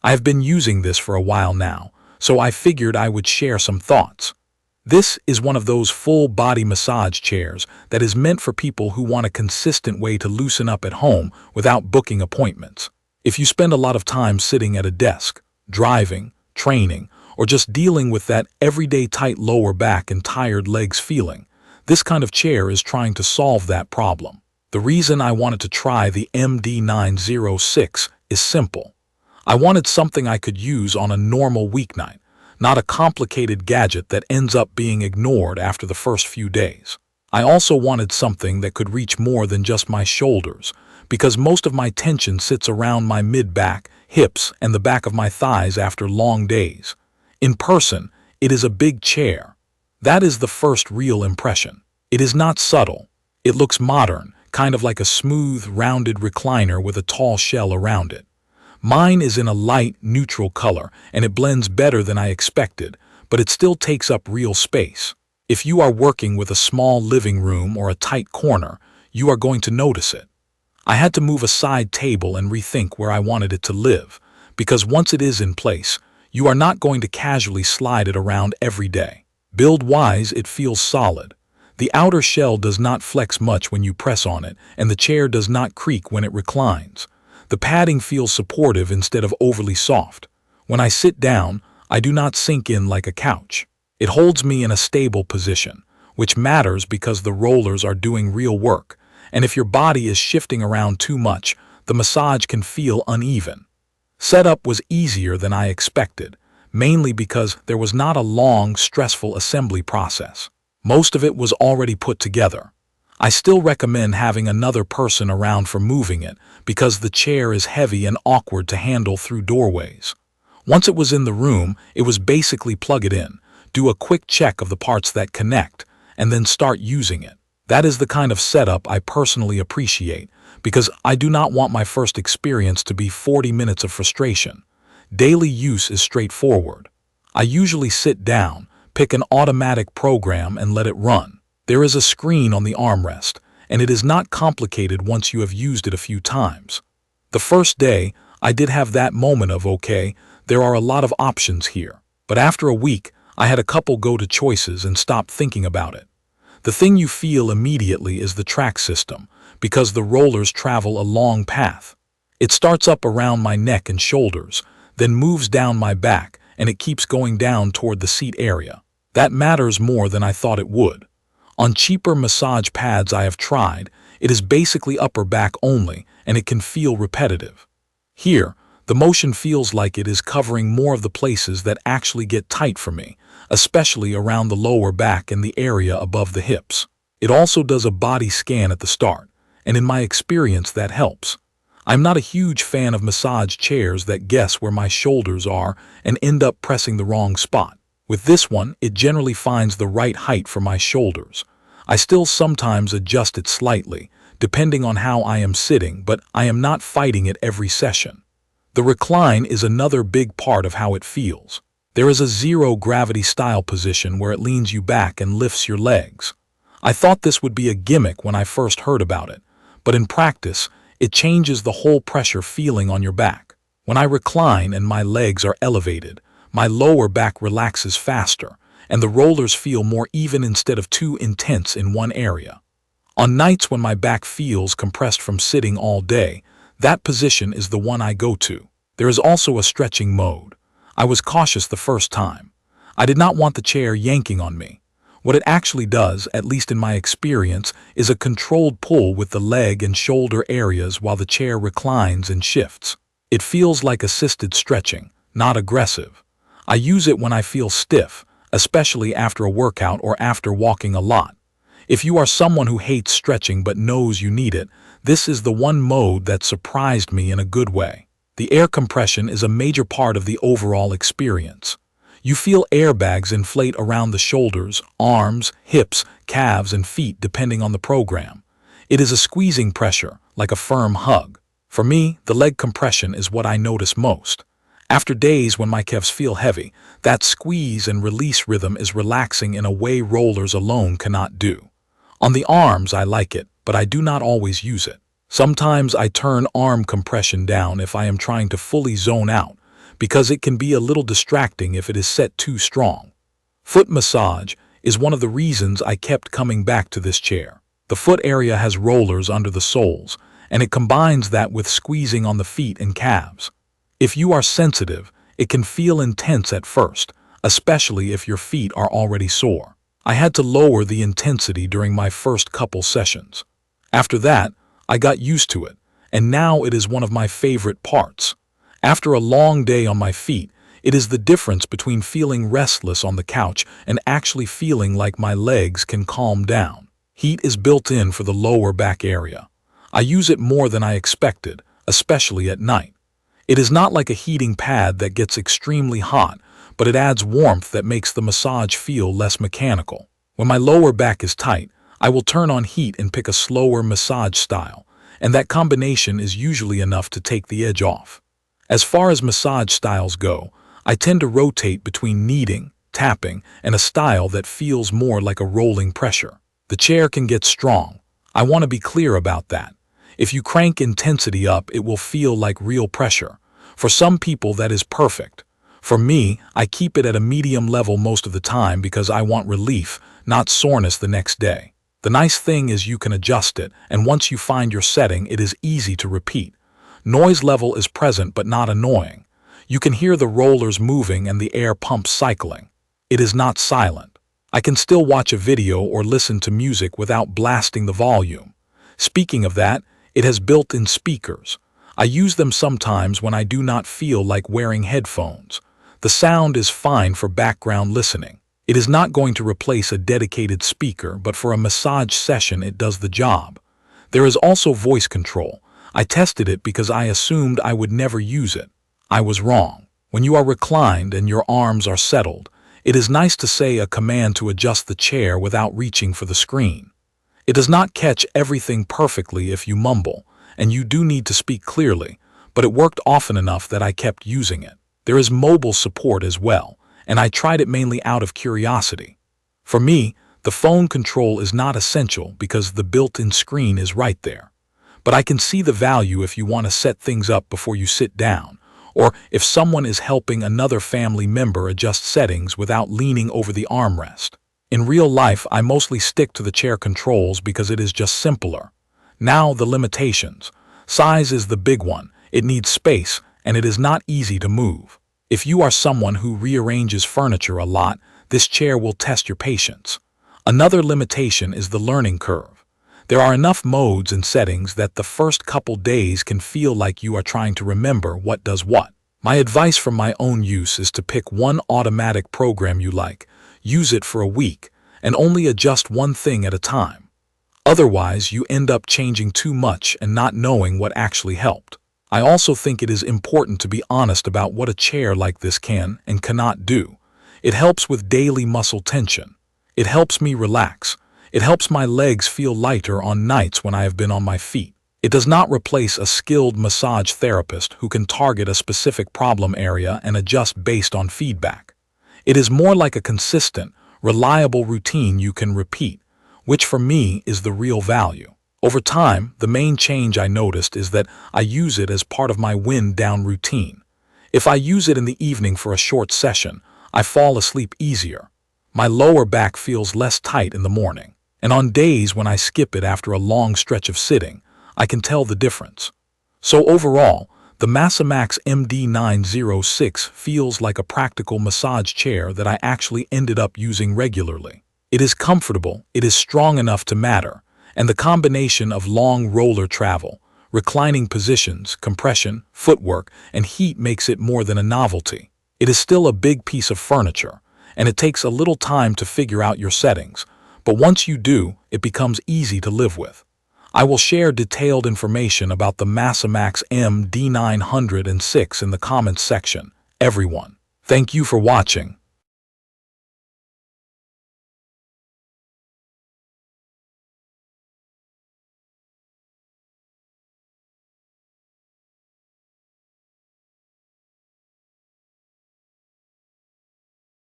I have been using this for a while now, so I figured I would share some thoughts. This is one of those full-body massage chairs that is meant for people who want a consistent way to loosen up at home without booking appointments. If you spend a lot of time sitting at a desk, driving, training, or just dealing with that everyday tight lower back and tired legs feeling, this kind of chair is trying to solve that problem. The reason I wanted to try the MD906 is simple. I wanted something I could use on a normal weeknight, not a complicated gadget that ends up being ignored after the first few days. I also wanted something that could reach more than just my shoulders, because most of my tension sits around my mid-back, hips, and the back of my thighs after long days. In person, it is a big chair. That is the first real impression. It is not subtle. It looks modern, kind of like a smooth, rounded recliner with a tall shell around it. Mine is in a light, neutral color, and it blends better than I expected, but it still takes up real space. If you are working with a small living room or a tight corner, you are going to notice it. I had to move a side table and rethink where I wanted it to live, because once it is in place, you are not going to casually slide it around every day. Build-wise, it feels solid. The outer shell does not flex much when you press on it, and the chair does not creak when it reclines. The padding feels supportive instead of overly soft. When I sit down, I do not sink in like a couch. It holds me in a stable position, which matters because the rollers are doing real work, and if your body is shifting around too much, the massage can feel uneven. Setup was easier than I expected, mainly because there was not a long, stressful assembly process. Most of it was already put together. I still recommend having another person around for moving it because the chair is heavy and awkward to handle through doorways. Once it was in the room, it was basically plug it in, do a quick check of the parts that connect, and then start using it. That is the kind of setup I personally appreciate because I do not want my first experience to be 40 minutes of frustration. Daily use is straightforward. I usually sit down, pick an automatic program, and let it run. There is a screen on the armrest, and it is not complicated once you have used it a few times. The first day, I did have that moment of, okay, there are a lot of options here. But after a week, I had a couple go-to choices and stopped thinking about it. The thing you feel immediately is the track system, because the rollers travel a long path. It starts up around my neck and shoulders, then moves down my back, and it keeps going down toward the seat area. That matters more than I thought it would. On cheaper massage pads I have tried, it is basically upper back only, and it can feel repetitive. Here, the motion feels like it is covering more of the places that actually get tight for me, especially around the lower back and the area above the hips. It also does a body scan at the start, and in my experience that helps. I'm not a huge fan of massage chairs that guess where my shoulders are and end up pressing the wrong spot. With this one, it generally finds the right height for my shoulders. I still sometimes adjust it slightly, depending on how I am sitting, but I am not fighting it every session. The recline is another big part of how it feels. There is a zero-gravity style position where it leans you back and lifts your legs. I thought this would be a gimmick when I first heard about it, but in practice, it changes the whole pressure feeling on your back. When I recline and my legs are elevated, my lower back relaxes faster, and the rollers feel more even instead of too intense in one area. On nights when my back feels compressed from sitting all day, that position is the one I go to. There is also a stretching mode. I was cautious the first time. I did not want the chair yanking on me. What it actually does, at least in my experience, is a controlled pull with the leg and shoulder areas while the chair reclines and shifts. It feels like assisted stretching, not aggressive. I use it when I feel stiff, especially after a workout or after walking a lot. If you are someone who hates stretching but knows you need it, this is the one mode that surprised me in a good way. The air compression is a major part of the overall experience. You feel airbags inflate around the shoulders, arms, hips, calves, and feet depending on the program. It is a squeezing pressure, like a firm hug. For me, the leg compression is what I notice most. After days when my calves feel heavy, that squeeze and release rhythm is relaxing in a way rollers alone cannot do. On the arms, I like it, but I do not always use it. Sometimes I turn arm compression down if I am trying to fully zone out, because it can be a little distracting if it is set too strong. Foot massage is one of the reasons I kept coming back to this chair. The foot area has rollers under the soles, and it combines that with squeezing on the feet and calves. If you are sensitive, it can feel intense at first, especially if your feet are already sore. I had to lower the intensity during my first couple sessions. After that, I got used to it, and now it is one of my favorite parts. After a long day on my feet, it is the difference between feeling restless on the couch and actually feeling like my legs can calm down. Heat is built in for the lower back area. I use it more than I expected, especially at night. It is not like a heating pad that gets extremely hot, but it adds warmth that makes the massage feel less mechanical. When my lower back is tight, I will turn on heat and pick a slower massage style, and that combination is usually enough to take the edge off. As far as massage styles go, I tend to rotate between kneading, tapping, and a style that feels more like a rolling pressure. The chair can get strong. I want to be clear about that. If you crank intensity up, it will feel like real pressure. For some people, that is perfect. For me, I keep it at a medium level most of the time because I want relief, not soreness the next day. The nice thing is you can adjust it, and once you find your setting, it is easy to repeat. Noise level is present but not annoying. You can hear the rollers moving and the air pumps cycling. It is not silent. I can still watch a video or listen to music without blasting the volume. Speaking of that, it has built-in speakers. I use them sometimes when I do not feel like wearing headphones. The sound is fine for background listening. It is not going to replace a dedicated speaker, but for a massage session it does the job. There is also voice control. I tested it because I assumed I would never use it. I was wrong. When you are reclined and your arms are settled, it is nice to say a command to adjust the chair without reaching for the screen. It does not catch everything perfectly if you mumble, and you do need to speak clearly, but it worked often enough that I kept using it. There is mobile support as well, and I tried it mainly out of curiosity. For me, the phone control is not essential because the built-in screen is right there. But I can see the value if you want to set things up before you sit down, or if someone is helping another family member adjust settings without leaning over the armrest. In real life, I mostly stick to the chair controls because it is just simpler. Now the limitations. Size is the big one. It needs space, and it is not easy to move. If you are someone who rearranges furniture a lot, this chair will test your patience. Another limitation is the learning curve. There are enough modes and settings that the first couple days can feel like you are trying to remember what does what. My advice from my own use is to pick one automatic program you like, use it for a week, and only adjust one thing at a time. Otherwise, you end up changing too much and not knowing what actually helped. I also think it is important to be honest about what a chair like this can and cannot do. It helps with daily muscle tension. It helps me relax. It helps my legs feel lighter on nights when I have been on my feet. It does not replace a skilled massage therapist who can target a specific problem area and adjust based on feedback. It is more like a consistent, reliable routine you can repeat, which for me is the real value. Over time, the main change I noticed is that I use it as part of my wind-down routine. If I use it in the evening for a short session, I fall asleep easier. My lower back feels less tight in the morning, and on days when I skip it after a long stretch of sitting, I can tell the difference. So overall, the MassaMAX MD906 feels like a practical massage chair that I actually ended up using regularly. It is comfortable, it is strong enough to matter, and the combination of long roller travel, reclining positions, compression, footwork, and heat makes it more than a novelty. It is still a big piece of furniture, and it takes a little time to figure out your settings, but once you do, it becomes easy to live with. I will share detailed information about the MassaMAX MD906 in the comments section. Everyone, thank you for watching.